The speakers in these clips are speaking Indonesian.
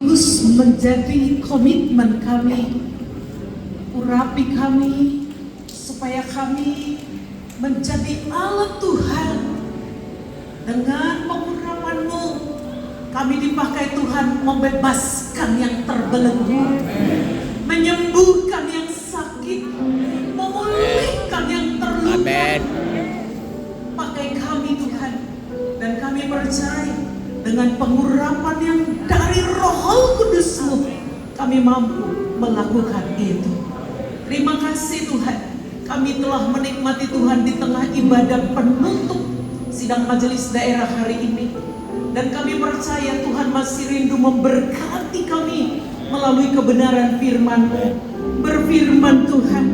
Terus menjadi komitmen kami, urapi kami, supaya kami menjadi alat Tuhan. Dengan pengurapan-Mu, kami dipakai Tuhan membebaskan yang terbelenggu, menyembuhkan yang sakit, memulihkan yang terluka. Pakai kami Tuhan, dan kami percaya dengan pengurapan yang dari Roh Kudus-Mu, kami mampu melakukan itu. Terima kasih Tuhan, kami telah menikmati Tuhan di tengah ibadah penutup sidang majelis daerah hari ini. Dan kami percaya Tuhan masih rindu memberkati kami melalui kebenaran firman-Mu. Berfirman Tuhan,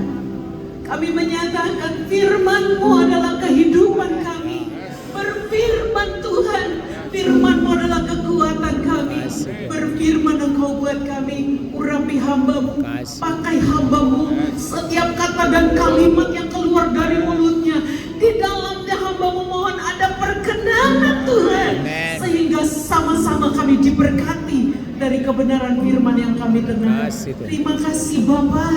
kami menyatakan firman-Mu adalah kehidupan kami. Berfirman Tuhan, firman-Mu adalah kekuatan kami. Berfirman Engkau buat kami, urapi hamba-Mu, pakai hamba-Mu. Setiap kata dan kalimat yang keluar dari mulutnya, di dalamnya hamba-Mu mohon ada perkenanan Tuhan, sehingga sama-sama kami diberkati dari kebenaran firman yang kami dengar. Terima kasih Bapa,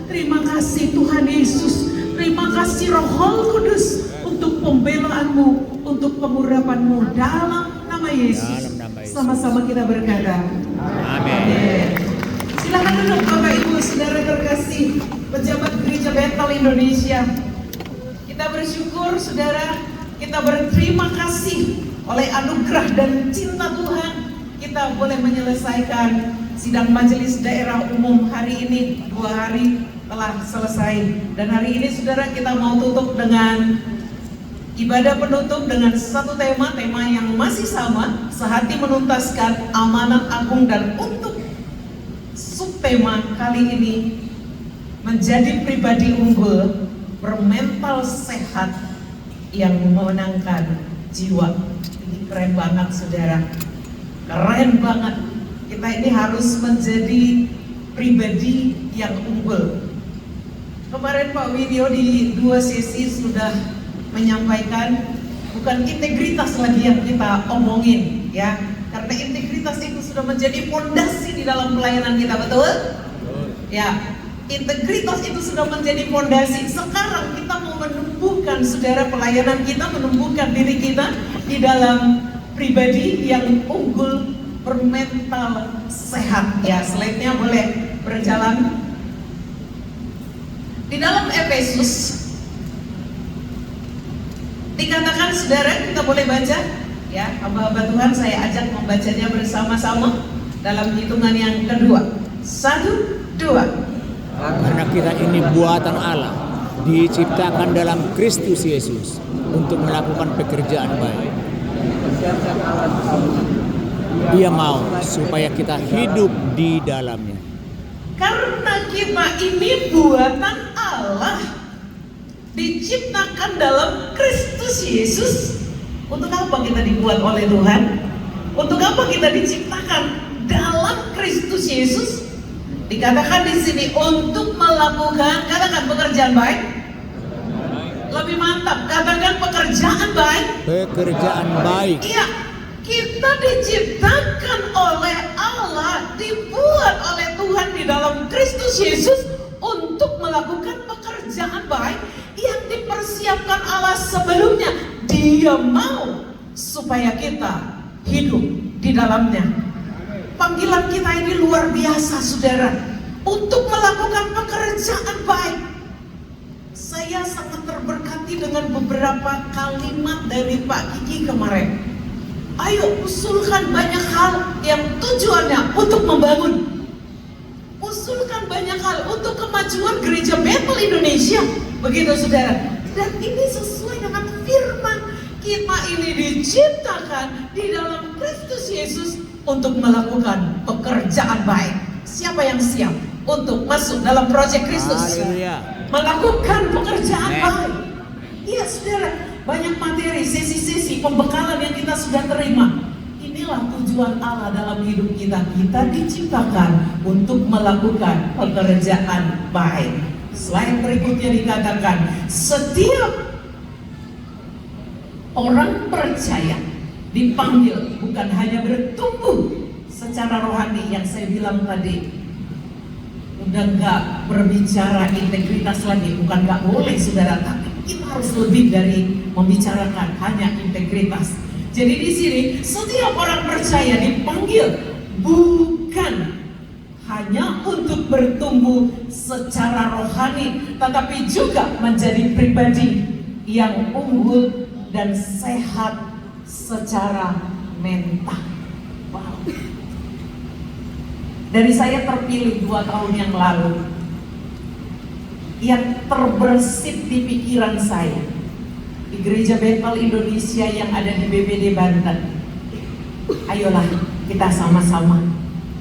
terima kasih Tuhan Yesus, terima kasih Roh Kudus untuk pembelaan-Mu, untuk pengurapan-Mu dalam nama Yesus. Sama-sama kita berkata amin. Silakan duduk Bapak Ibu Saudara terkasih, pejabat Gereja Bethel Indonesia. Kita bersyukur Saudara, kita berterima kasih oleh anugerah dan cinta Tuhan, kita boleh menyelesaikan sidang majelis daerah umum hari ini. 2 hari telah selesai, dan hari ini Saudara kita mau tutup dengan ibadah penutup dengan satu tema yang masih sama, sehati menuntaskan amanat agung, dan untuk subtema kali ini menjadi pribadi unggul, bermental sehat yang memenangkan jiwa. Ini keren banget Saudara, keren banget. Kita ini harus menjadi pribadi yang unggul. Kemarin Pak Widyo di 2 sesi sudah menyampaikan, bukan integritas lagi yang kita omongin ya, karena integritas itu sudah menjadi fondasi di dalam pelayanan kita, betul? Ya, integritas itu sudah menjadi fondasi. Sekarang kita mau menumbuhkan Saudara pelayanan kita, menumbuhkan diri kita di dalam pribadi yang unggul, bermental sehat. Ya, slide-nya boleh berjalan. Di dalam Efesus dikatakan Saudara, kita boleh baca ya, hamba-hamba Tuhan saya ajak membacanya bersama-sama dalam hitungan yang kedua. 1, 2. Karena kita ini buatan Allah, diciptakan dalam Kristus Yesus untuk melakukan pekerjaan baik. Dia mau supaya kita hidup di dalamnya. Karena kita ini buatan Allah, diciptakan dalam Kristus Yesus. Untuk apa kita dibuat oleh Tuhan? Untuk apa kita diciptakan dalam Kristus Yesus? Dikatakan di sini untuk melakukan, katakan pekerjaan baik. Lebih mantap, katakan pekerjaan baik. Pekerjaan baik. Iya, kita diciptakan oleh Allah, dibuat oleh Tuhan di dalam Kristus Yesus untuk melakukan pekerjaan baik yang dipersiapkan Allah sebelumnya. Dia mau supaya kita hidup di dalamnya. Panggilan kita ini luar biasa Saudara, untuk melakukan pekerjaan baik. Saya sangat terberkati dengan beberapa kalimat dari Pak Kiki kemarin. Ayo usulkan banyak hal yang tujuannya untuk membangun. Usulkan banyak hal untuk kemajuan Gereja Bethel Indonesia. Begitu Saudara. Dan ini sesuai dengan firman. Kita ini diciptakan di dalam Kristus Yesus untuk melakukan pekerjaan baik. Siapa yang siap untuk masuk dalam proyek Kristus? Melakukan pekerjaan baik. Iya Saudara, banyak materi, sesi-sesi, pembekalan yang kita sudah terima. Inilah tujuan Allah dalam hidup kita. Kita diciptakan untuk melakukan pekerjaan baik. Slide berikutnya dikatakan, setiap orang percaya dipanggil bukan hanya bertumbuh secara rohani yang saya bilang tadi, udah nggak berbicara integritas lagi. Bukan nggak boleh saudara, tapi kita harus lebih dari membicarakan hanya integritas. Jadi di sini setiap orang percaya dipanggil bukan hanya untuk bertumbuh secara rohani, tetapi juga menjadi pribadi yang unggul dan sehat secara mental. Wow. Dari saya terpilih 2 tahun yang lalu, yang terbersit di pikiran saya di Gereja Bethel Indonesia yang ada di BPD Banten. Ayolah kita sama-sama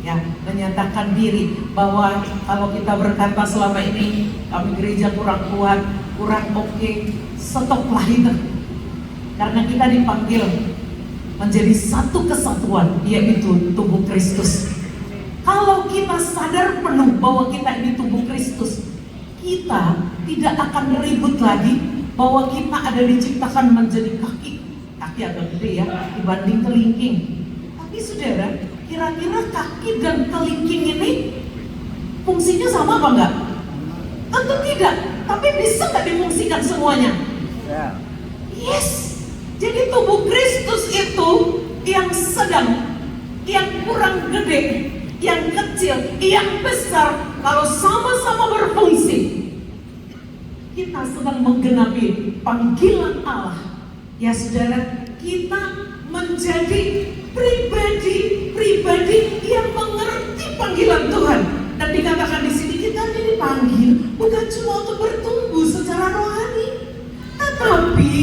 ya menyatakan diri bahwa kalau kita berkata selama ini kami gereja kurang kuat, kurang oke, stoplah itu. Karena kita dipanggil menjadi satu kesatuan, yaitu tubuh Kristus. Kalau kita sadar penuh bahwa kita ini tubuh Kristus, kita tidak akan ribut lagi bahwa kita ada diciptakan menjadi kaki. Kaki agak gede ya dibanding kelingking. Tapi saudara, kira-kira kaki dan kelingking ini fungsinya sama apa enggak? Tentu tidak. Tapi bisa nggak difungsikan semuanya? Yes. Jadi tubuh Kristus itu yang sedang, yang kurang gede, yang kecil, yang besar, kalau sama-sama berfungsi, kita sedang menggenapi panggilan Allah. Ya saudara, kita menjadi pribadi yang mengerti panggilan Tuhan. Dan dikatakan di sini kita dipanggil bukan cuma untuk bertumbuh secara rohani, tetapi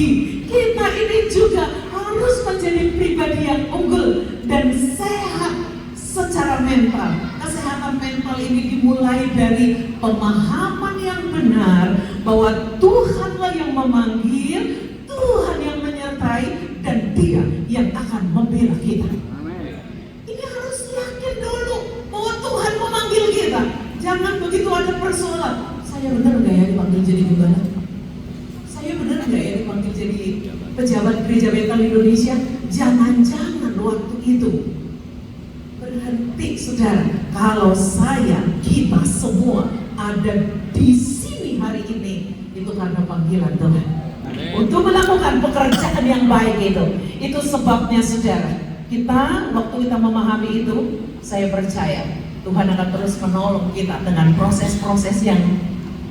kita ini juga harus menjadi pribadi yang unggul dan sehat secara mental. Kesehatan mental ini dimulai dari pemahaman yang benar bahwa Tuhanlah yang memanggil, Tuhan yang menyertai, dan Dia yang akan membela kita. Ini harus yakin dulu bahwa Tuhan memanggil kita. Jangan begitu ada persoalan, saya benar nggak ya dipanggil jadi gembala? Saya benar nggak ya dipanggil jadi pejabat Gereja Bethel Indonesia? Jangan-jangan waktu itu berhenti saudara. Kalau kita semua ada di sini hari ini, itu karena panggilan Tuhan untuk melakukan pekerjaan yang baik itu. Itu sebabnya saudara, waktu kita memahami itu, saya percaya Tuhan akan terus menolong kita dengan proses-proses yang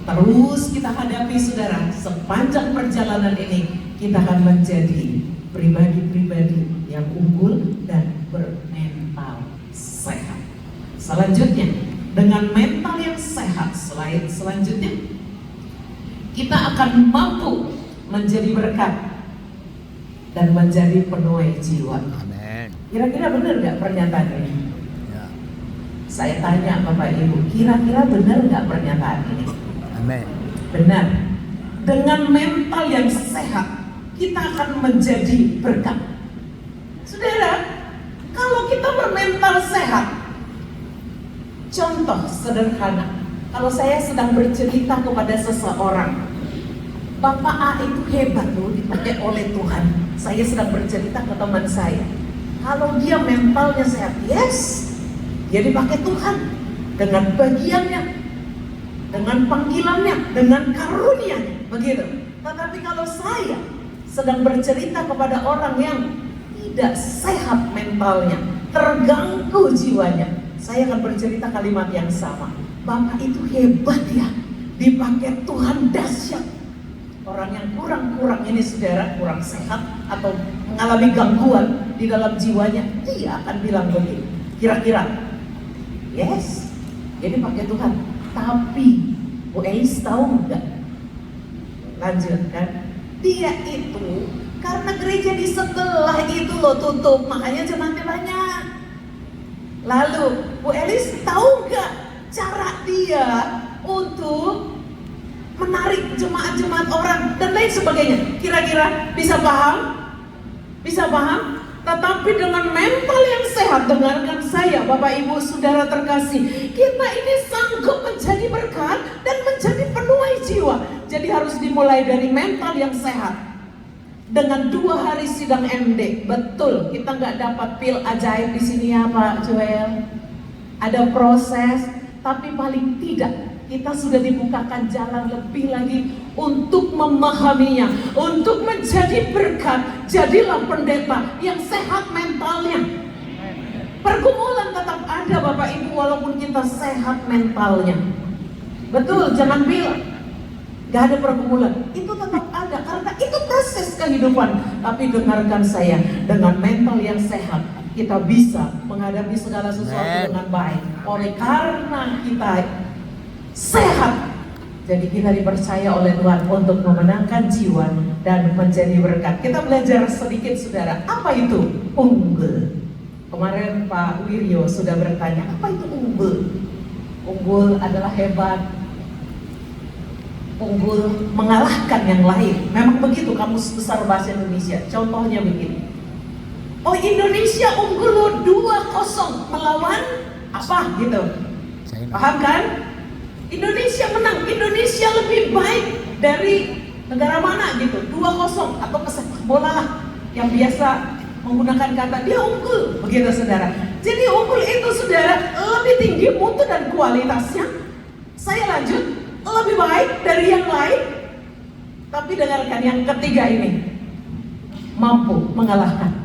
terus kita hadapi saudara. Sepanjang perjalanan ini kita akan menjadi pribadi-pribadi yang unggul dan bermental sehat. Selanjutnya, dengan mental yang sehat, selanjutnya kita akan mampu menjadi berkat dan menjadi penuai jiwa. Amin. Kira-kira benar nggak pernyataan ini? Ya. Saya tanya Bapak Ibu, kira-kira benar nggak pernyataan ini? Amin. Benar. Dengan mental yang sehat, kita akan menjadi berkat. Saudara, kalau kita bermental sehat, contoh sederhana, kalau saya sedang bercerita kepada seseorang, Bapak A itu hebat loh, dipakai oleh Tuhan. Saya sedang bercerita ke teman saya, kalau dia mentalnya sehat, yes, dia dipakai Tuhan dengan bagiannya, dengan panggilannya, dengan karunia-Nya, begitu. Tetapi kalau saya sedang bercerita kepada orang yang tidak sehat mentalnya, terganggu jiwanya, saya akan bercerita kalimat yang sama. Bapak itu hebat ya, dipakai Tuhan, dahsyat. Orang yang kurang ini saudara, kurang sehat atau mengalami gangguan di dalam jiwanya, dia akan bilang begini, kira-kira, yes, dia dipakai Tuhan. Tapi Bu Eis tahu nggak? Lanjut kan? Dia itu karena gereja di sebelah itu loh tutup, makanya jemaatnya banyak. Lalu Bu Elis tahu nggak cara dia untuk menarik jemaat-jemaat orang dan lain sebagainya? Kira-kira bisa paham? Bisa paham? Tetapi dengan mental yang sehat, dengarkan saya Bapak Ibu Saudara terkasih, kita ini sanggup menjadi berkat dan menjadi penuai jiwa. Jadi harus dimulai dari mental yang sehat. dengan 2 hari sidang MD. Betul, kita nggak dapat pil ajaib di sini ya Pak Joel. Ada proses, tapi paling tidak kita sudah dibukakan jalan lebih lagi untuk memahaminya, untuk menjadi berkat. Jadilah pendeta yang sehat mentalnya. Pergumulan tetap ada Bapak Ibu walaupun kita sehat mentalnya. Betul, jangan bilang gak ada pergumulan. Itu tetap ada karena itu proses kehidupan. Tapi dengarkan saya, dengan mental yang sehat kita bisa menghadapi segala sesuatu dengan baik. Oleh karena kita sehat, jadi kita dipercaya oleh Tuhan untuk memenangkan jiwa dan menjadi berkat. Kita belajar sedikit saudara, apa itu unggul? Kemarin Pak Wiryo sudah bertanya, apa itu unggul? Unggul adalah hebat, unggul mengalahkan yang lain. Memang begitu Kamus Besar Bahasa Indonesia, contohnya begini. Oh, Indonesia unggul 2-0 melawan apa gitu, paham kan? Indonesia menang, Indonesia lebih baik dari negara mana gitu, 2-0 atau pesepak bola lah yang biasa menggunakan kata dia unggul, begitu saudara. Jadi unggul itu saudara lebih tinggi mutu dan kualitasnya. Saya lanjut, lebih baik dari yang lain. Tapi dengarkan yang ketiga ini, mampu mengalahkan.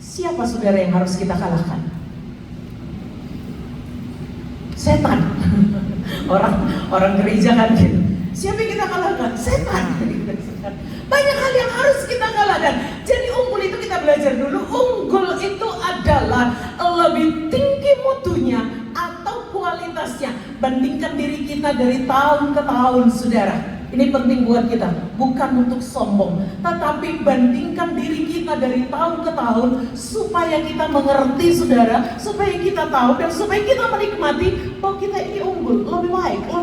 Siapa saudara yang harus kita kalahkan? Setan. Orang gereja kan gitu. Siapa yang kita kalahkan? Setan. Banyak hal yang harus kita kalahkan. Jadi unggul itu kita belajar dulu. Unggul itu adalah lebih tinggi mutunya atau kualitasnya. Bandingkan diri kita dari tahun ke tahun saudara. Ini penting buat kita, bukan untuk sombong, tetapi bandingkan diri kita dari tahun ke tahun supaya kita mengerti saudara, supaya kita tahu dan supaya kita menikmati bahwa kita ini unggul, lebih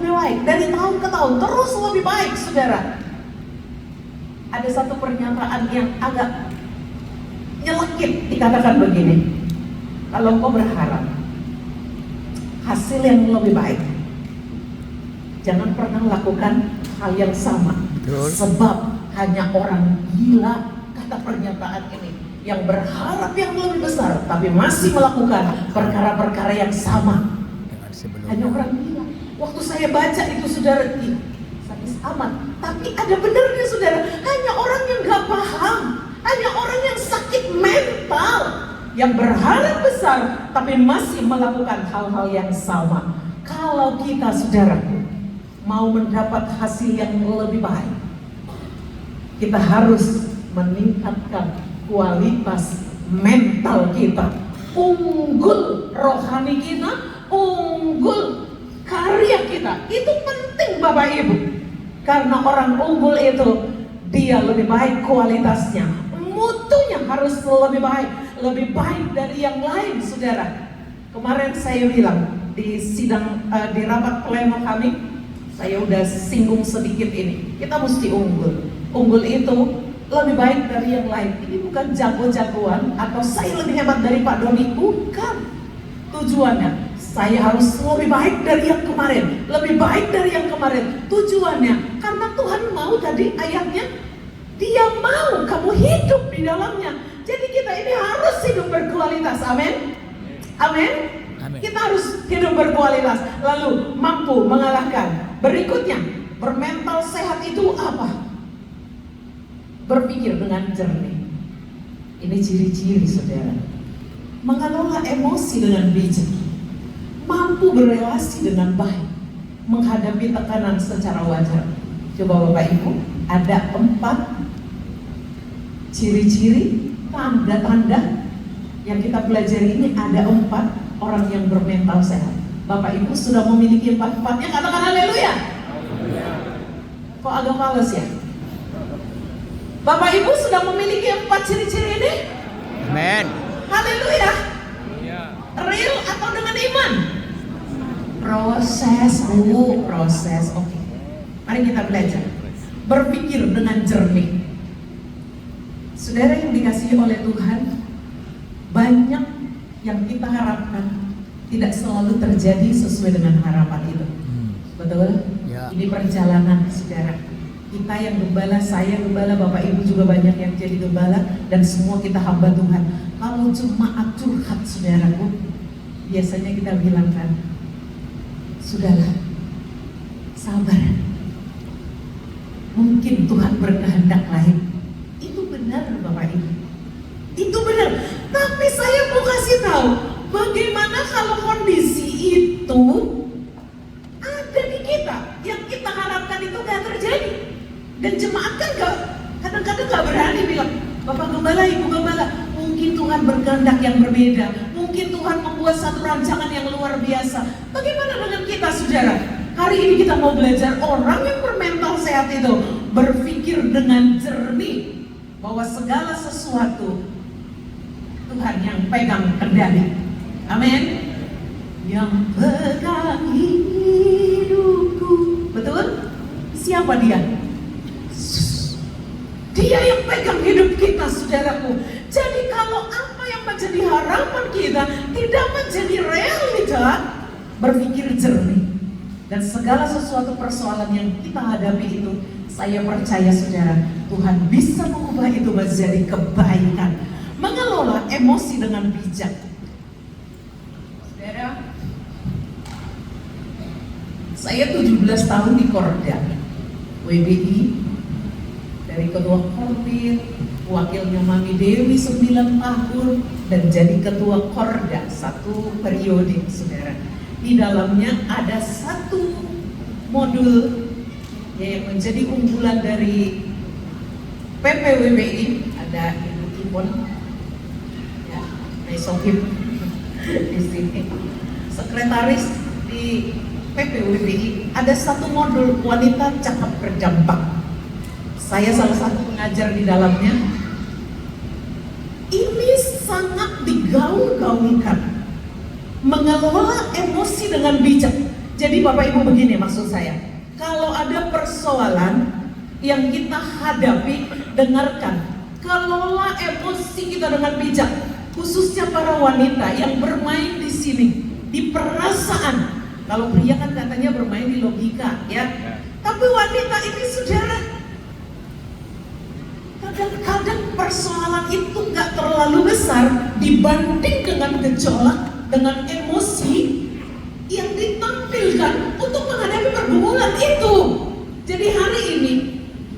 baik dari tahun ke tahun, terus lebih baik saudara. Ada satu pernyataan yang agak nyelekit, dikatakan begini, kalau kau berharap hasil yang lebih baik, jangan pernah lakukan hal yang sama. Sebab hanya orang gila, kata pernyataan ini, yang berharap yang lebih besar tapi masih melakukan perkara-perkara yang sama. Hanya orang gila. Waktu saya baca itu saudara, sadis amat. Tapi ada benarnya saudara, hanya orang yang gak paham, hanya orang yang sakit mental, yang berharap besar tapi masih melakukan hal-hal yang sama. Kalau kita saudara mau mendapat hasil yang lebih baik, kita harus meningkatkan kualitas mental kita. Unggul rohani kita, unggul karya kita. Itu penting Bapak Ibu. Karena orang unggul itu dia lebih baik kualitasnya, mutunya harus lebih baik dari yang lain saudara. Kemarin saya bilang di sidang di rapat pleno kami, saya udah singgung sedikit ini. Kita mesti unggul. Unggul itu lebih baik dari yang lain. Ini bukan jago-jagoan atau saya lebih hebat dari Pak Doni. Bukan. Tujuannya, saya harus lebih baik dari yang kemarin. Lebih baik dari yang kemarin. Tujuannya, karena Tuhan mau tadi ayatnya, Dia mau kamu hidup di dalamnya. Jadi kita ini harus hidup berkualitas. Amin. Amin. Kita harus hidup berkualitas. Lalu mampu mengalahkan. Berikutnya, bermental sehat itu apa? Berpikir dengan jernih. Ini ciri-ciri saudara. Mengelola emosi dengan bijak. Mampu berelasi dengan baik. Menghadapi tekanan secara wajar. Coba Bapak Ibu, ada 4 ciri-ciri, tanda-tanda yang kita pelajari ini. Ada 4 orang yang bermental sehat. Bapak Ibu sudah memiliki 4-4-nya, katakan haleluya. Kok agak males ya? Bapak Ibu sudah memiliki 4 ciri-ciri ini? Amin. Haleluya. Real atau dengan iman? Proses, proses. Oke. Mari kita belajar. Berpikir dengan jernih. Saudara yang dikasihi oleh Tuhan, banyak yang kita harapkan tidak selalu terjadi sesuai dengan harapan itu. Betul? Ya. Ini perjalanan saudara. Kita yang gembala, saya gembala, Bapak Ibu juga banyak yang jadi gembala, dan semua kita hamba Tuhan. Kalau jemaat curhat, saudaraku, biasanya kita bilangkan, sudahlah, sabar. Mungkin Tuhan berkehendak lain. Itu benar, Bapak Ibu. Itu benar. Tapi saya mau kasih tahu, bagaimana kalau kondisi itu ada di kita, yang kita harapkan itu gak terjadi. Dan jemaat kan kadang-kadang gak berani bilang, Bapak Gembala, Ibu Gembala, mungkin Tuhan berkehendak yang berbeda, mungkin Tuhan membuat satu rancangan yang luar biasa. Bagaimana dengan kita, saudara? Hari ini kita mau belajar orang yang bermental sehat itu berpikir dengan jernih bahwa segala sesuatu Tuhan yang pegang kendali. Amin. Yang pegang hidupku. Betul? Siapa dia? Dia yang pegang hidup kita, saudaraku. Jadi kalau apa yang menjadi harapan kita tidak menjadi realita, berpikir jernih. Dan segala sesuatu persoalan yang kita hadapi itu, saya percaya, saudara, Tuhan bisa mengubah itu menjadi kebaikan. Mengelola emosi dengan bijak. Saudara, saya 17 tahun di Korda WBI, dari ketua Korbit, wakilnya Mami Dewi 9 tahun, dan jadi ketua Korda 1 periode, saudara. Di dalamnya ada satu modul yang menjadi unggulan dari PPWBI, ada Ibu Ipon, ya, Mesokim di sini, sekretaris di PPWBI. Ada satu modul wanita cakap berdampak. Saya salah satu pengajar di dalamnya. Ini sangat digaung-gaungkan, mengelola emosi dengan bijak. Jadi Bapak Ibu begini maksud saya, kalau ada persoalan yang kita hadapi, dengarkan, kelola emosi kita dengan bijak. Khususnya para wanita yang bermain di sini, di perasaan. Kalau pria kan katanya bermain di logika, ya. Tapi wanita ini, saudara, kadang-kadang persoalan itu nggak terlalu besar dibanding dengan gejolak, dengan emosi yang ditampilkan untuk menghadapi pergumulan itu. Jadi hari ini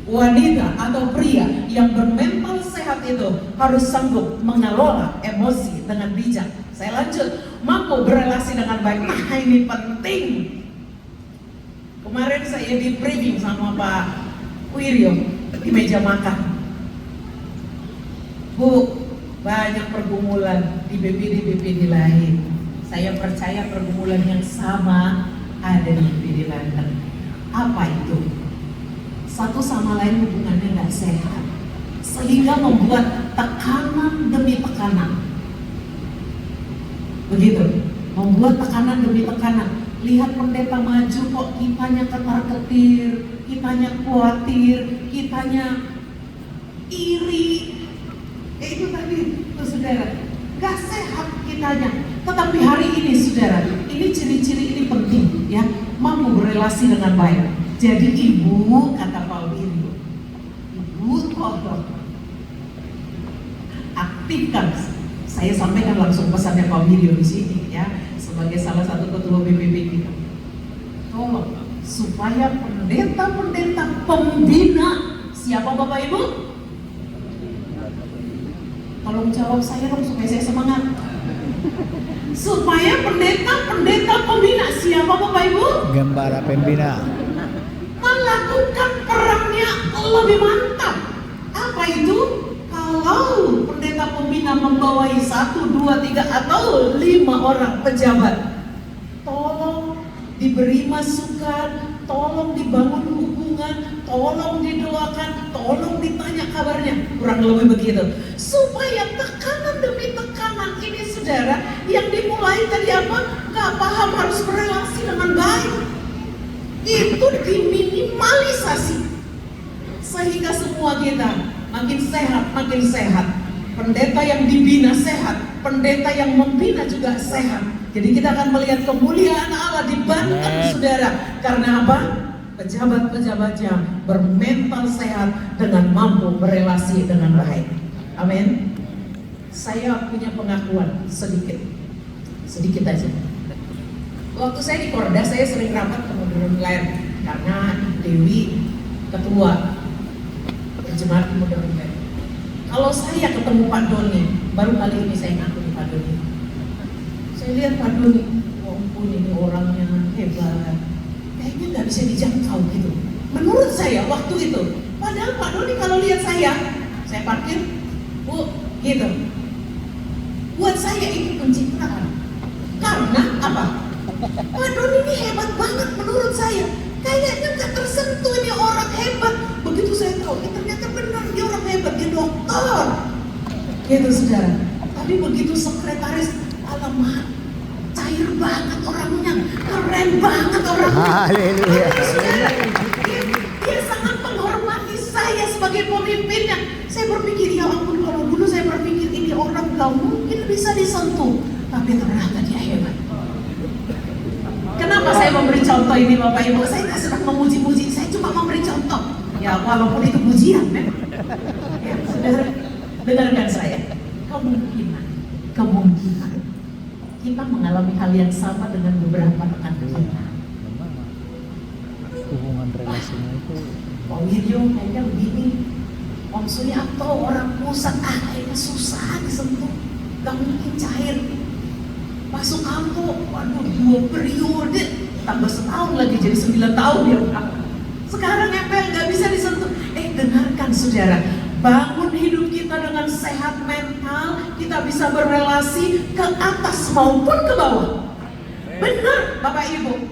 wanita atau pria yang bermental sehat itu harus sanggup mengelola emosi dengan bijak. Saya lanjut, mampu berelasi dengan baik. Nah, ini penting. Kemarin saya di briefing sama Pak Wiryo di meja makan. Bu, banyak pergumulan di BPD lain. Saya percaya pergumulan yang sama ada di BPD Banten. Apa itu? Satu sama lain hubungannya nggak sehat, sehingga membuat tekanan demi tekanan. Begitu, membuat tekanan demi tekanan. Lihat pendeta maju kok kitanya ketar-ketir, kitanya khawatir, kitanya iri. Itu tadi, tuh saudara, gak sehat kitanya. Tetapi hari ini, saudara, ini ciri-ciri ini penting, ya, mampu berelasi dengan baik. Jadi ibu, kata Pak Wiryo, ibu tolong aktifkan. Saya sampaikan langsung pesannya Pak Wiryo di sini, ya, sebagai salah satu ketua BPP kita. Tolong supaya pendeta-pendeta pembina, siapa Bapak Ibu? Tolong jawab saya dong supaya saya semangat. Supaya pendeta-pendeta pembina, siapa Bapak Ibu? Gembala pembina. Melakukan perannya lebih mantap. Apa itu? Kalau pendeta pembina membawai 1, 2, 3 atau 5 orang pejabat, tolong diberi masukan, tolong dibangun hubungan, tolong didoakan, tolong ditanya kabarnya, kurang lebih begitu. Supaya tekanan demi tekanan ini, saudara, yang dimulai tadi apa? Gak paham harus berelasi dengan baik, itu diminimalisasi sehingga semua kita makin sehat, makin sehat. Pendeta yang dibina sehat, pendeta yang membina juga sehat. Jadi kita akan melihat kemuliaan Allah di Banten, saudara. Karena apa? pejabat-pejabatnya bermental sehat dengan mampu berelasi dengan baik. Amin. Saya punya pengakuan sedikit aja. Waktu saya di Korda, saya sering rapat ke Modern Land karena Dewi ketua Jemaat Modern Land. Kalau saya ketemu Pak Doni, baru kali ini saya ngaku di Pak Doni. Saya lihat Pak Doni, oh ampun ini orangnya hebat, kayaknya nggak bisa dijangkau gitu. Menurut saya waktu itu, padahal Pak Doni kalau lihat saya parkir, Bu, gitu. Buat saya ini pencitraan. Karena apa? Pak Doni ini hebat banget menurut saya. Kayaknya nggak tersentuh ini orang hebat. Begitu saya tahu, ternyata benar dia orang hebat, dia dokter. Gitu saudara. Tapi begitu sekretaris, alamak, cair banget orangnya, keren banget orangnya. Haleluya. Saudara, dia sangat menghormati saya sebagai pemimpinnya. Saya berpikir, ya ampun, kalau dulu saya berpikir ini orang gak mungkin bisa disentuh, tapi ternyata dia hebat. Kenapa saya memberi contoh ini Bapak Ibu? Saya tidak sedang memuji-muji, saya cuma memberi contoh. Ya walaupun itu pujian memang. Ya, saudara, dengarkan saya. Kemungkinan kita mengalami hal yang sama dengan beberapa rekan kita. Hubungan relasinya itu. Pak Wiryo kayaknya begini. Om Suyanto orang pusat, kayaknya susah disentuh, gak mungkin cair. Pak Sukamto, waduh 2 periode, tambah setahun lagi jadi 9 tahun ya. Sekarang MPL gak bisa disentuh. Dengarkan saudara, bangun hidup kita dengan sehat mental, kita bisa berelasi ke atas maupun ke bawah. Benar Bapak Ibu.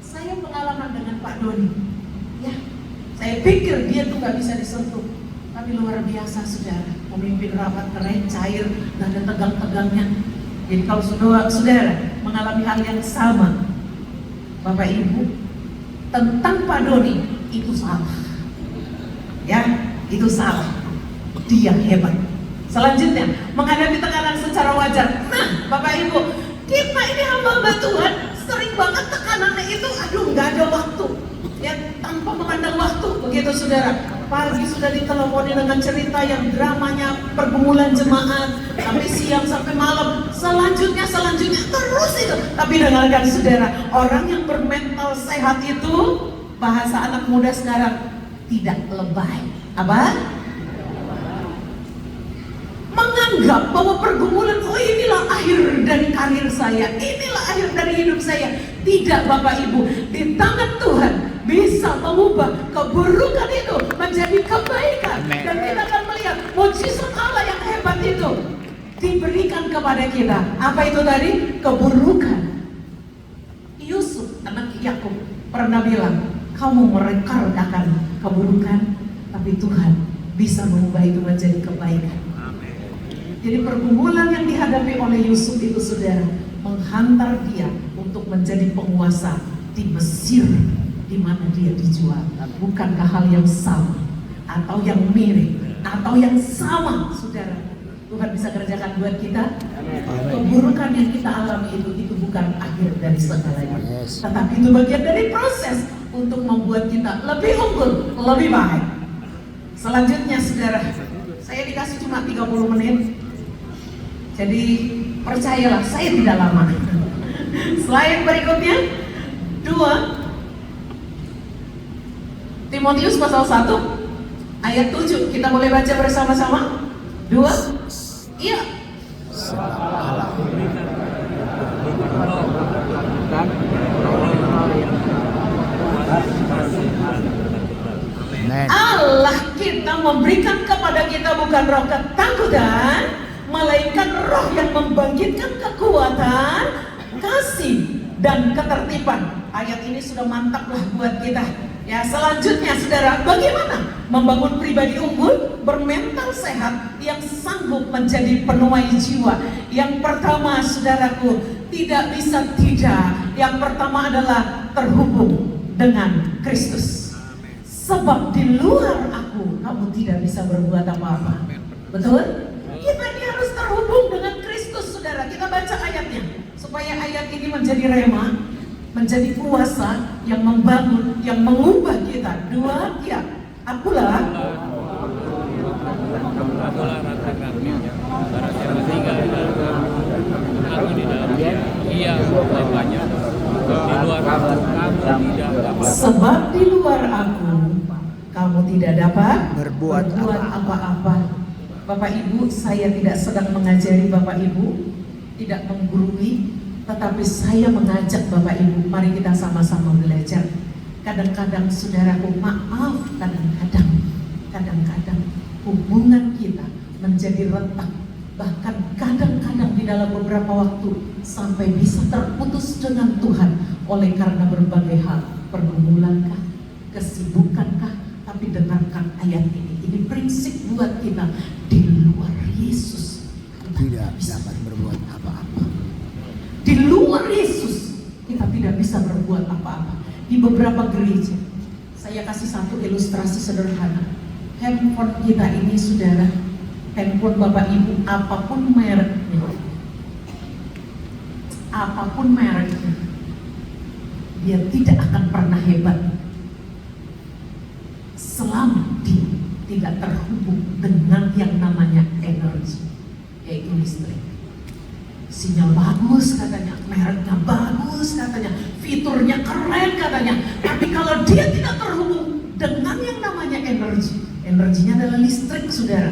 Saya pengalaman dengan Pak Doni. Ya, saya pikir dia tuh gak bisa disentuh. Tapi luar biasa saudara, pemimpin rapat keren, cair, gak ada tegang-tegangnya. Jadi kalau saudara mengalami hal yang sama, Bapak Ibu, tentang Pak Doni, itu salah. Ya, itu salah. Dia hebat. Selanjutnya, menghadapi tekanan secara wajar. Nah, Bapak Ibu, kita ini hamba Tuhan, sering banget tekanannya itu, aduh gak ada waktu. Ya, tanpa memandang waktu, begitu saudara. Pagi sudah diteleponi dengan cerita yang dramanya pergumulan jemaat, sampai siang sampai malam, selanjutnya terus itu. Tapi dengarkan saudara, orang yang bermental sehat itu, bahasa anak muda sekarang, tidak lebay. Apa? Menganggap bahwa pergumulan, oh inilah akhir dari karir saya, inilah akhir dari hidup saya. Tidak Bapak Ibu, di tangan Tuhan bisa mengubah keburukan itu menjadi kebaikan. Dan kita akan melihat mujizat Allah yang hebat itu diberikan kepada kita. Apa itu tadi? Keburukan. Yusuf anak Yakub pernah bilang, kamu merekardakan keburukan, tapi Tuhan bisa mengubah itu menjadi kebaikan. Jadi pergumulan yang dihadapi oleh Yusuf itu saudara, menghantar dia untuk menjadi penguasa di Mesir, di mana dia dijual. Bukankah hal yang sama atau yang mirip atau yang sama saudara, Tuhan bisa kerjakan buat kita? Keburukan yang kita alami itu bukan akhir dari segalanya, tetapi itu bagian dari proses untuk membuat kita lebih unggul, lebih baik. Selanjutnya saudara, saya dikasih cuma 30 menit. Jadi percayalah, saya tidak lama. Slide berikutnya 2 Timotius pasal 1 ayat 7. Kita boleh baca bersama-sama. 2. Iya. Allah kita memberikan kepada kita bukan roh ketakutan, melainkan roh yang membangkitkan kekuatan, kasih, dan ketertiban. Ayat ini sudah mantap lah buat kita. Ya, selanjutnya saudara, bagaimana membangun pribadi unggul, bermental sehat, yang sanggup menjadi penuai jiwa. Yang pertama saudaraku, tidak bisa tidak. Yang pertama adalah terhubung dengan Kristus. Sebab di luar aku, kamu tidak bisa berbuat apa-apa. Betul? Kita ini harus terhubung dengan Kristus saudara. Kita baca ayatnya supaya ayat ini menjadi rema. menjadi kuasa yang membangun, yang mengubah kita. Dua, ya, akulah rata kami barang siapa tinggal di dalam aku di dalam dia Bapaknya di luar aku kamu tidak dapat sebab di luar aku kamu tidak dapat Berbuat apa-apa. Bapak Ibu, saya tidak sedang mengajari Bapak Ibu, tidak menggurui, tetapi saya mengajak Bapak Ibu, mari kita sama-sama belajar. Kadang-kadang saudaraku, maaf, kadang-kadang hubungan kita menjadi retak, bahkan kadang-kadang di dalam beberapa waktu sampai bisa terputus dengan Tuhan oleh karena berbagai hal, pergumulankah, kesibukankah. Tapi dengarkan ayat ini prinsip buat kita. Di luar Yesus tidak dapat berbuat apa-apa. Di luar Yesus kita tidak bisa berbuat apa-apa. Di beberapa gereja, saya kasih satu ilustrasi sederhana. Handphone kita ini, saudara, handphone Bapak Ibu, apapun mereknya, dia tidak akan pernah hebat selama dia tidak terhubung dengan yang namanya energi, yaitu listrik. Sinyal bagus katanya, mereknya bagus katanya, fiturnya keren katanya, tapi kalau dia tidak terhubung dengan yang namanya energi, energinya adalah listrik, saudara,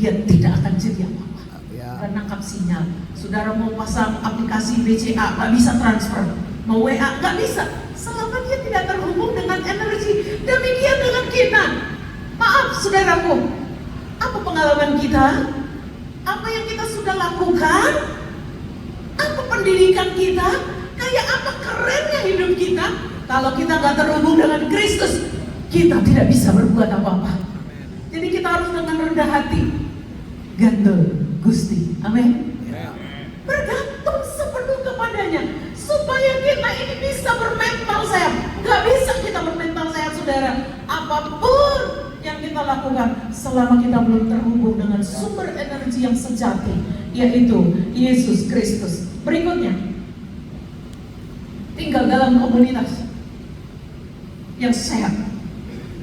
dia tidak akan jadi apa-apa. Menangkap sinyal. Saudara mau pasang aplikasi BCA, nggak bisa transfer. Mau WA, nggak bisa. Selama dia tidak terhubung dengan energi. Demikian dengan kita. Maaf saudaraku, apa pengalaman kita? Apa yang kita sudah lakukan? Apa pendidikan kita? Kayak apa kerennya hidup kita? Kalau kita nggak terhubung dengan Kristus, kita tidak bisa berbuat apa-apa. Jadi kita harus dengan rendah hati gandul Gusti, amin. Bergantung sepenuh kepadanya supaya kita ini bisa bermental sehat. Gak bisa kita bermental sehat, saudara, apapun yang kita lakukan selama kita belum terhubung dengan sumber energi yang sejati, yaitu Yesus Kristus. Berikutnya, tinggal dalam komunitas yang sehat.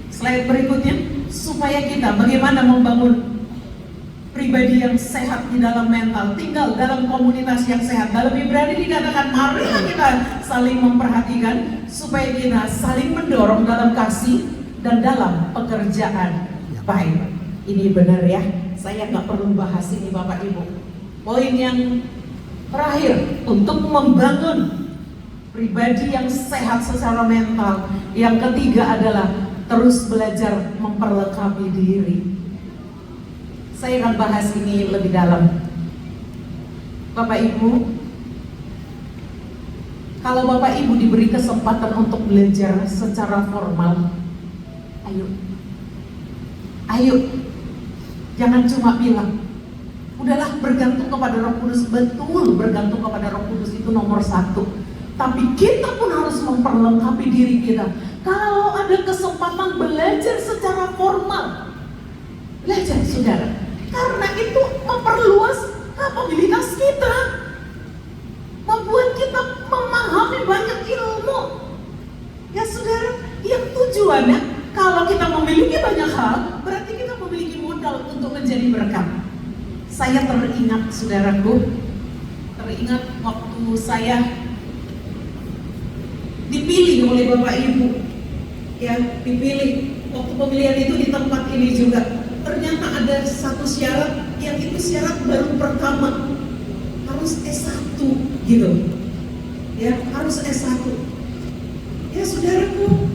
Slide berikutnya, supaya kita bagaimana membangun pribadi yang sehat di dalam mental, tinggal dalam komunitas yang sehat. Dalam Ibrani dikatakan, marilah kita saling memperhatikan supaya kita saling mendorong dalam kasih dan dalam pekerjaan baik. Ini benar ya, saya nggak perlu bahas ini Bapak Ibu. Poin yang terakhir untuk membangun pribadi yang sehat secara mental, yang ketiga adalah terus belajar memperlengkapi diri. Saya akan bahas ini lebih dalam. Bapak Ibu, kalau Bapak Ibu diberi kesempatan untuk belajar secara formal, ayo, jangan cuma bilang, udahlah bergantung kepada Roh Kudus. Betul, bergantung kepada Roh Kudus itu nomor satu. Tapi kita pun harus memperlengkapi diri kita. Kalau ada kesempatan belajar secara formal, belajar saudara. Karena itu memperluas kapabilitas kita, membuat kita memahami banyak ilmu. Ya saudara, yang tujuannya kalau kita memiliki banyak hal, berarti kita memiliki modal untuk menjadi berkat. Saya teringat saudaraku, waktu saya dipilih oleh Bapak Ibu, ya dipilih waktu pemilihan itu di tempat ini juga. Ternyata ada satu syarat, yang itu syarat baru pertama, harus S1 gitu. Ya, harus S1. Ya saudaraku,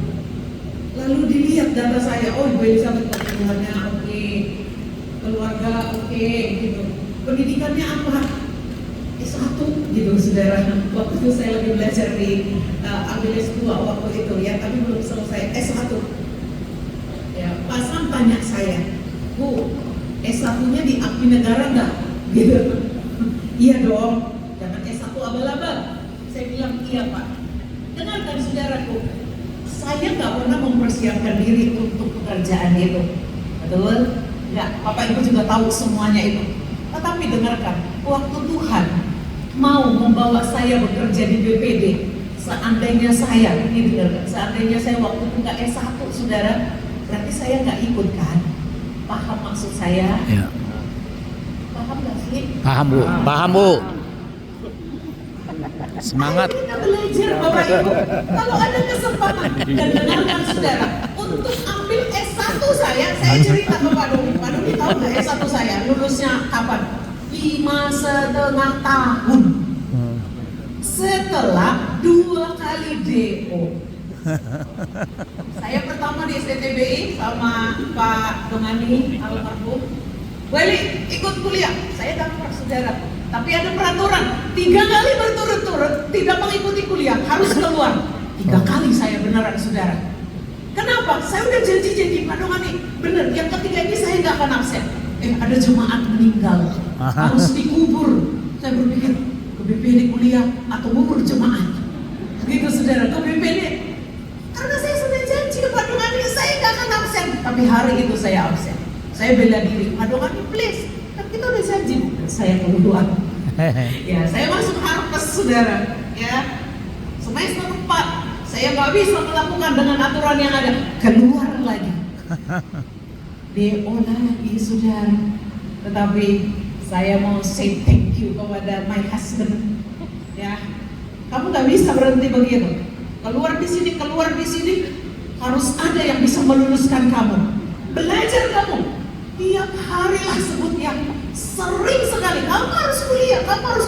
lalu dilihat data saya, oh gue bisa pertumbuhannya oke, keluarga oke, gitu. Pendidikannya apa? S1 gitu saudara. Waktu itu saya lagi belajar di ABS 2 waktu itu ya, tapi belum selesai S1. Ya, Pak Sam tanya saya, Bu, S1-nya diakui negara nggak? Gitu. Iya dong, jangan S1 abal-abal. Saya bilang iya Pak. Dengarkan saudaraku, saya nggak pernah mempersiapkan diri untuk pekerjaan itu. Betul? Nggak, Bapak Ibu juga tahu semuanya itu. Tetapi dengarkan, waktu Tuhan mau membawa saya bekerja di BPD, seandainya saya, ini dengarkan, seandainya saya waktu itu nggak S1 saudara, berarti saya nggak ikut kan? Paham maksud saya? Ya. Paham nggak sih? Paham Bu, paham Bu. Semangat. Ayo kita belajar Bapak Ibu. Kalau ada kesempatan dan dengarkan saudara, untuk ambil S1 saya cerita ke Pak Doni. Pak Doni tahu nggak S1 saya lulusnya kapan? 5,5 tahun. Setelah 2 kali DO. Saya pertama di STTBI sama Pak Dongani almarhum. Balik ikut kuliah, saya dapat saudara. Tapi ada peraturan, 3 kali berturut-turut tidak mengikuti kuliah harus keluar. 3 kali saya beneran saudara. Kenapa? Saya udah janji Pak Dongani, bener. Yang ketiga ini saya nggak akan absen. Ada jemaat meninggal, harus dikubur. Saya berpikir ke BPD kuliah atau kubur jemaat. Begitu saudara, ke BPD. Karena saya sudah janji ke Pak Dongani, saya nggak akan absen. Tapi hari itu saya absen. Saya bela diri, Pak Dongani please, kan kita udah janji. Saya keluar. Ya, saya masuk Harpes saudara. Ya, semester 4 saya nggak bisa melakukan dengan aturan yang ada. Keluar lagi. DO lagi saudara. Tetapi saya mau say thank you kepada my husband. Ya, kamu nggak bisa berhenti begitu. Keluar di sini, harus ada yang bisa meluluskan kamu. Belajar kamu. Tiap hari lah sebutnya, sering sekali. Kamu harus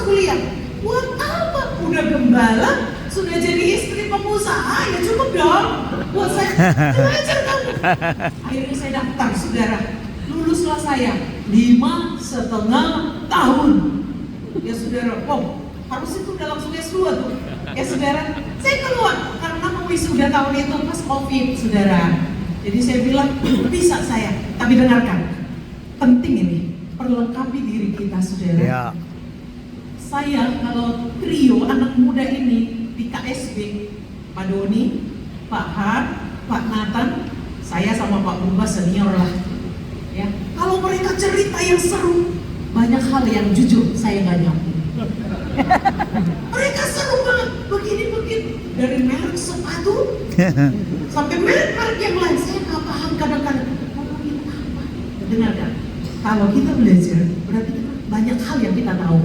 kuliah. Buat apa? Udah gembala, sudah jadi istri pengusaha, ya cukup dong. Buat saya belajar kamu. Akhirnya saya daftar saudara. Luluslah saya 5,5 tahun. Ya saudara, harus itu udah langsung S2 tuh. Ya saudara, saya keluar karena mau wisuda tahun itu pas COVID saudara. Jadi saya bilang bisa saya, tapi dengarkan, penting ini, perlengkapi diri kita saudara. Ya. Saya kalau trio anak muda ini di KSB, Pak Doni, Pak Han, Pak Nathan, saya sama Pak Bumba senior lah. Ya, kalau mereka cerita yang seru, banyak hal yang jujur saya nggak nyampe. Mereka seru banget, begini dari merek sepatu sampai merek yang lain, saya nggak paham kadang-kadang ngomongin apa. Dengarkan, kalau kita belajar berarti banyak hal yang kita tahu.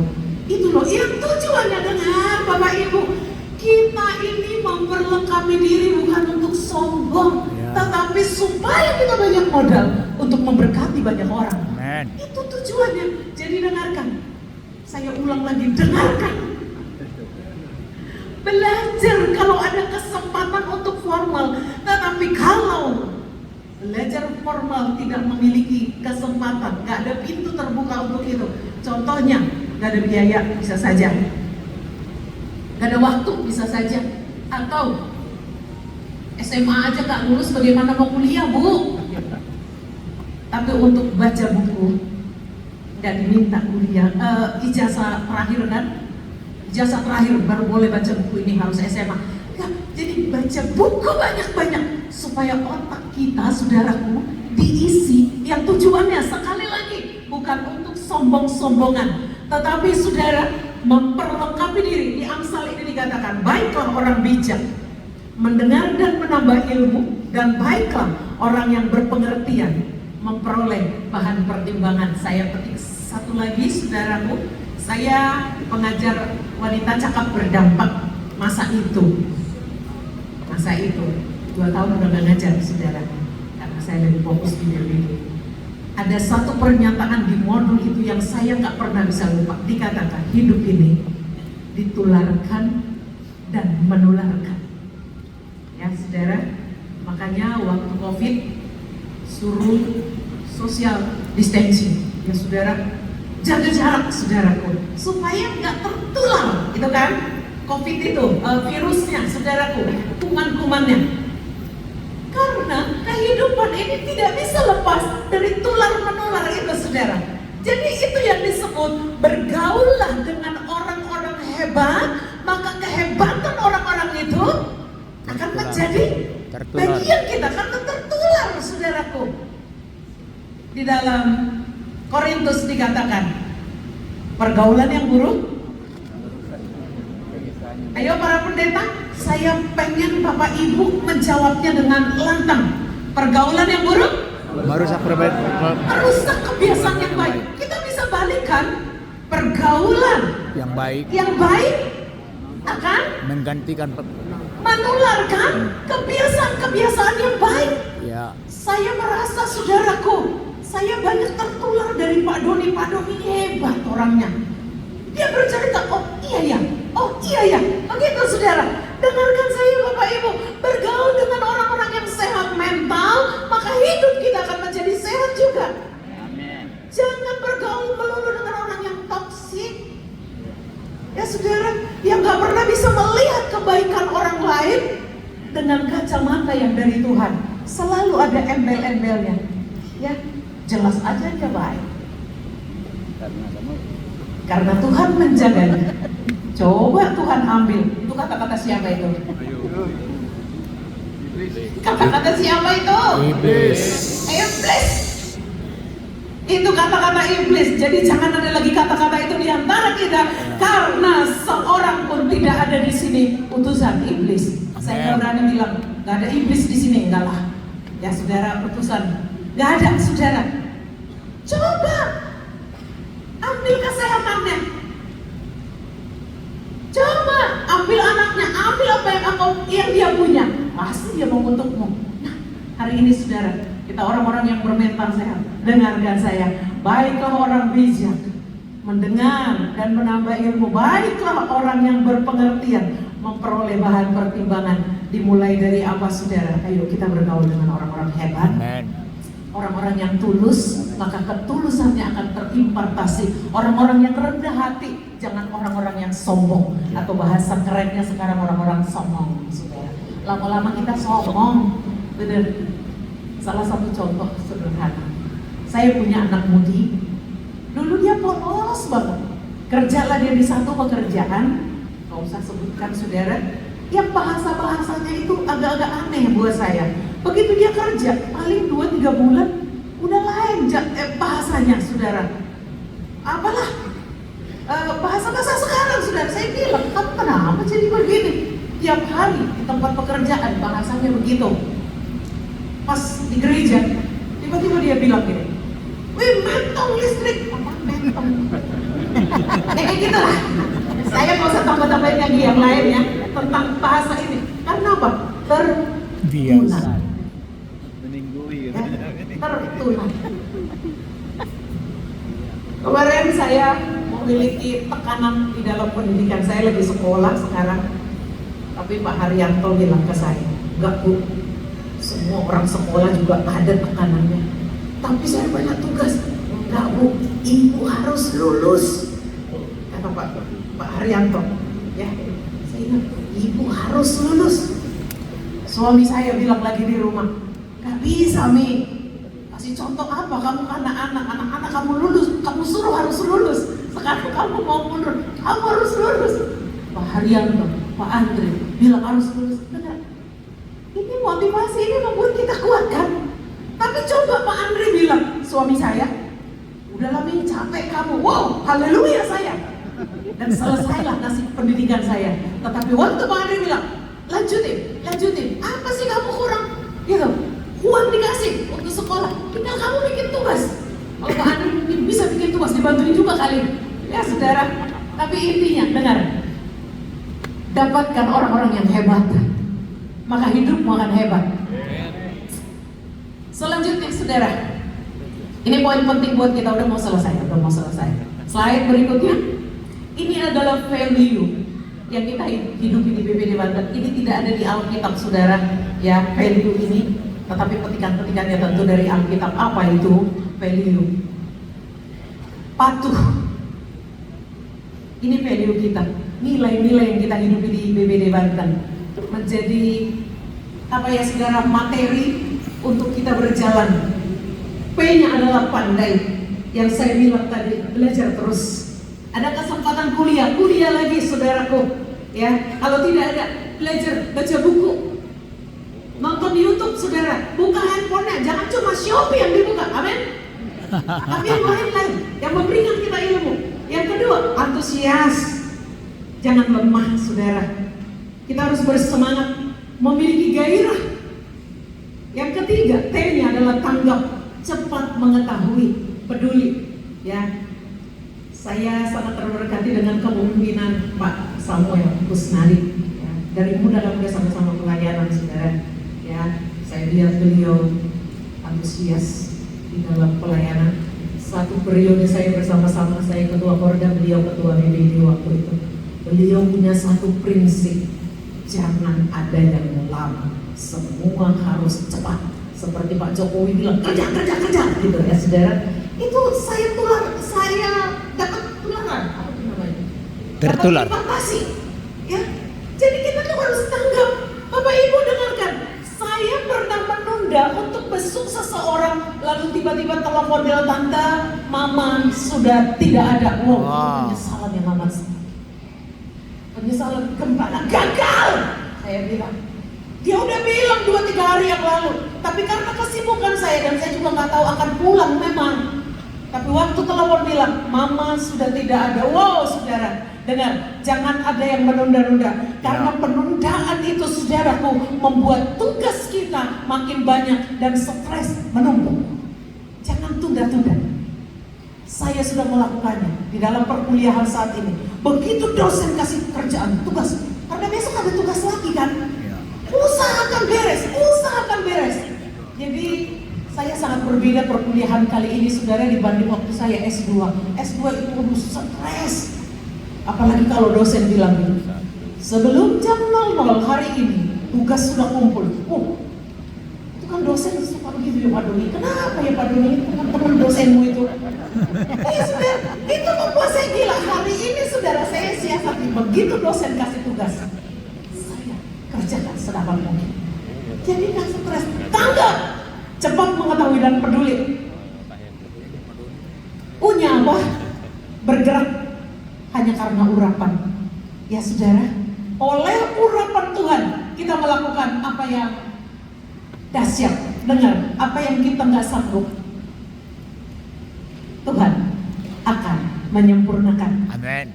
Itu loh yang tujuannya, dengar Bapak Ibu, kita ini memperlengkapi diri bukan untuk sombong, tetapi supaya kita banyak modal untuk memberkati banyak orang. Amen. Itu tujuannya. Jadi dengarkan, saya ulang lagi, dengarkan. Belajar kalau ada kesempatan untuk formal, tetapi kalau belajar formal tidak memiliki kesempatan, nggak ada pintu terbuka untuk itu. Contohnya, nggak ada biaya, bisa saja. Nggak ada waktu, bisa saja. Atau SMA aja nggak lulus, bagaimana mau kuliah, Bu? Tapi untuk baca buku nggak diminta kuliah, ijazah terakhir kan? Ijazah terakhir baru boleh baca buku, ini harus SMA. Nggak, jadi baca buku banyak-banyak supaya otak kita, saudaraku, diisi. Yang tujuannya sekali lagi bukan untuk sombong-sombongan, tetapi saudara memperlengkapi diri. Di Amsal ini dikatakan, baiklah orang bijak mendengar dan menambah ilmu, dan baiklah orang yang berpengertian memperoleh bahan pertimbangan. Saya petik satu lagi saudaraku, saya pengajar wanita cakap berdampak masa itu 2 tahun udah gak ngajar saudara, karena saya lebih fokus di BPD. Ada satu pernyataan di modul itu yang saya nggak pernah bisa lupa. Dikatakan hidup ini ditularkan dan menularkan. Ya saudara, makanya waktu COVID suruh social distancing. Ya saudara, jaga jarak saudaraku, supaya nggak tertular, gitu kan? COVID itu virusnya saudaraku, kuman-kumannya. Karena kehidupan ini tidak bisa lepas dari tular menular itu saudara. Jadi itu yang disebut bergaullah dengan orang-orang hebat, maka kehebatan orang-orang itu akan menjadi bagian kita, karena tertular saudaraku. Di dalam Korintus dikatakan, pergaulan yang buruk. Ayo para pendeta, saya pengen Bapak Ibu menjawabnya dengan lantang. Pergaulan yang buruk Merusak merusak kebiasaan yang baik. Kita bisa balikkan, pergaulan yang baik yang baik akan menggantikan menularkan kebiasaan-kebiasaan yang baik. ya. Saya merasa saudaraku, saya banyak tertular dari Pak Doni. Pak Doni hebat orangnya. Dia bercerita, oh iya ya, begitu saudara. Dengarkan saya Bapak Ibu, bergaul dengan orang-orang yang sehat mental, maka hidup kita akan menjadi sehat juga. Jangan bergaul melulu dengan orang yang toksik. Ya saudara, yang gak pernah bisa melihat kebaikan orang lain dengan kacamata yang dari Tuhan. Selalu ada embel-embelnya. Ya, jelas aja dia baik. Karena Tuhan menjaganya. Coba Tuhan ambil. Itu kata-kata siapa itu? Kata-kata siapa itu? Iblis. Iblis. Itu kata-kata iblis. Jadi jangan ada lagi kata-kata itu di antara kita. Karena seorang pun tidak ada di sini utusan iblis. Saya berani bilang, gak ada iblis di sini, enggak lah. Ya saudara, utusan. Gak ada saudara. Coba ambil kesehatannya. Coba ambil anaknya, ambil apa yang dia punya. Pasti dia mau untukmu. Nah, hari ini saudara, kita orang-orang yang bermental sehat, dengarkan saya. Baiklah orang bijak, mendengar dan menambah ilmu. Baiklah orang yang berpengertian, memperoleh bahan pertimbangan. Dimulai dari apa saudara? Ayo kita bergaul dengan orang-orang hebat. Amen. Orang-orang yang tulus, maka ketulusannya akan terimpartasi. Orang-orang yang rendah hati, jangan orang-orang yang sombong. Atau bahasa kerennya sekarang orang-orang sombong, saudara. Lama-lama kita sombong, bener. Salah satu contoh sederhana. Saya punya anak mudi. Dulu dia polos banget. Kerjalah dia di satu pekerjaan, nggak usah sebutkan saudara. Yang bahasa-bahasanya itu agak-agak aneh buat saya. Begitu dia kerja, paling 2-3 bulan udah lain bahasanya saudara. Apalah bahasa-bahasa sekarang saudara. Saya bilang, kamu kenapa jadi begini? Tiap hari di tempat pekerjaan bahasanya begitu. Pas di gereja, tiba-tiba dia bilang gini, wih mentong listrik. Apa mentong? Kayak gitu lah. Saya nggak usah tambah-tambahin lagi yang lain ya tentang bahasa ini. Karena apa? Tertular. Tertular. Kemarin saya memiliki tekanan di dalam pendidikan. Saya lagi sekolah sekarang. Tapi Pak Haryanto bilang ke saya, enggak Bu, semua orang sekolah juga ada tekanannya. Tapi saya banyak tugas. Enggak Bu, Ibu harus lulus. Kata Pak Haryanto, ya, saya ingat, Ibu harus lulus. Suami saya bilang lagi di rumah, gak bisa Mi, kasih contoh apa? Kamu anak-anak kamu lulus, kamu suruh harus lulus. Sekarang kamu mau mundur, kamu harus lulus. Pak Haryanto, Pak Andri bilang harus lulus. Benar. Ini motivasi, ini membuat kita kuat kan? Tapi coba Pak Andri bilang, suami saya, udahlah Mi, capek kamu. Wow, haleluya saya. Dan selesailah nasib pendidikan saya. Tetapi waktu Pak Andri bilang, lanjutin. Apa sih kamu kurang? Gitu. Uang dikasih untuk sekolah. Tinggal kamu bikin tugas. Kalau Pak Andri mungkin bisa bikin tugas, dibantuin juga kali. Ya saudara. Tapi intinya, dengar. Dapatkan orang-orang yang hebat, maka hidupmu akan hebat. Selanjutnya saudara. Ini poin penting buat kita, udah mau selesai. Slide berikutnya. Ini adalah value yang kita hidupi di BPD Banten. Ini tidak ada di Alkitab saudara, ya value ini. Tetapi petikan-petikannya tentu dari Alkitab. Apa itu value? Patuh. Ini value kita. Nilai-nilai yang kita hidupi di BPD Banten. Menjadi apa ya saudara, materi untuk kita berjalan. P-nya adalah pandai. Yang saya bilang tadi, belajar terus. Ada kesempatan kuliah lagi saudaraku, ya. Kalau tidak ada, belajar, baca buku, nonton YouTube saudara, buka handphonenya, jangan cuma Shopee yang dibuka, amin. Tapi yang lain yang memberikan kita ilmu. Yang kedua, antusias, jangan lemah saudara. Kita harus bersemangat, memiliki gairah. Yang ketiga, T-nya adalah tanggap, cepat mengetahui, peduli. Ya, saya sangat terberkati dengan kepemimpinan Pak Samuel Kusnari. Ya, dari muda sama-sama pelayanan, saudara. Ya, saya lihat beliau antusias di dalam pelayanan. Satu periode saya bersama-sama, saya ketua Korda, beliau ketua BBD waktu itu. Beliau punya satu prinsip, jangan ada yang lama, semua harus cepat. Seperti Pak Jokowi bilang, kerja gitu ya saudara. Itu saya dapat tularan, apa itu namanya? Tertular. Dapat impantasi, ya. Jadi kita tuh harus tanggap. Bapak Ibu dengarkan, saya pernah menunda untuk besuk seseorang, lalu tiba-tiba telepon dia, tante, mama sudah tidak ada. Wow. Penyesalan yang amat sangat. Penyesalan kemana? Gagal! Saya bilang. Dia udah bilang 2-3 hari yang lalu. Tapi karena kesibukan saya dan saya juga nggak tahu akan pulang memang. Tapi waktu telepon bilang, mama sudah tidak ada. Wow, saudara, dengar, jangan ada yang menunda-nunda. Karena penundaan itu, saudaraku, membuat tugas kita makin banyak dan stres menumpuk. Jangan tunda-tunda. Saya sudah melakukannya di dalam perkuliahan saat ini. Begitu dosen kasih kerjaan, tugas, karena besok ada tugas lagi kan. Usahakan beres. Jadi saya sangat berbeda perkuliahan kali ini, saudara, dibanding waktu saya S2. S2 itu stres. Apalagi kalau dosen bilang gitu, sebelum jam 00 hari ini tugas sudah kumpul. Itu kan dosen suka begitu ya Pak Doni. Kenapa ya Pak Doni? Teman-teman dosenmu itu. Saudara, itu membuat saya gila. Hari ini saudara, saya siasati, begitu dosen kasih tugas, saya kerjakan sedapat mungkin. Jadi nggak stres, tanggap, cepat mengetahui dan peduli. Punya apa? Bergerak hanya karena urapan. Ya saudara, oleh urapan Tuhan kita melakukan apa yang dahsyat. Dengar, apa yang kita nggak sanggup, Tuhan akan menyempurnakan. Amin.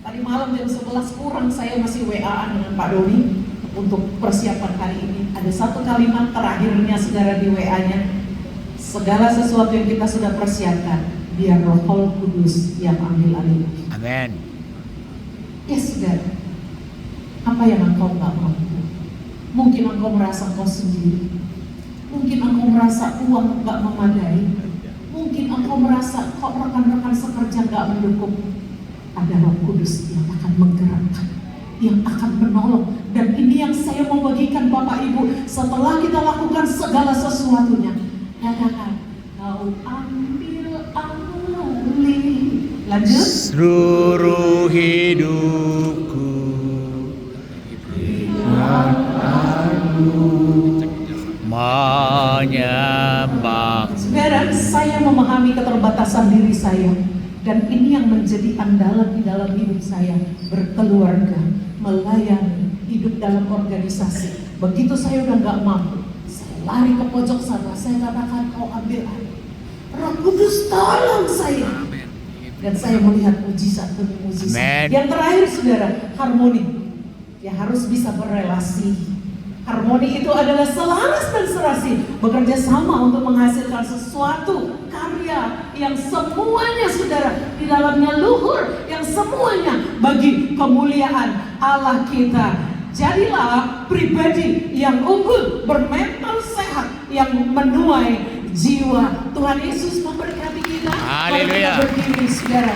Tadi malam jam 11 kurang saya masih WA-an dengan Pak Doni untuk persiapan hari ini. Ada satu kalimat terakhirnya saudara di WA-nya, segala sesuatu yang kita sudah persiapkan, biar Roh Kudus yang ambil alih. Amin. Ya saudara, apa yang engkau nggak mampu? Mungkin engkau merasa engkau sendiri. Mungkin engkau merasa uang nggak memadai. Mungkin engkau merasa kok rekan-rekan sekerja nggak mendukung. Ada Roh Kudus yang akan menggerakkan, yang akan menolong. Dan ini yang saya mau bagikan Bapak Ibu. Setelah kita lakukan segala sesuatunya, katakan, kau ambil alih. Lanjut. Seluruh hidupku menyembah. Saudara, saya memahami keterbatasan diri saya. Dan ini yang menjadi andalan di dalam hidup saya. Berkeluarga, melayani, hidup dalam organisasi. Begitu saya udah gak mampu, saya lari ke pojok sana, saya katakan, kau ambil alih. Roh Kudus tolong saya. Dan saya melihat mujizat demi mujizat. Yang terakhir saudara, harmoni. Ya harus bisa berelasi. Harmoni itu adalah selaras dan serasi, bekerja sama untuk menghasilkan sesuatu karya yang semuanya saudara di dalamnya luhur, yang semuanya bagi kemuliaan Allah kita. Jadilah pribadi yang unggul, bermental sehat, yang menuai jiwa. Tuhan Yesus memberkati kita. Haleluya. Mari kita berdiri saudara.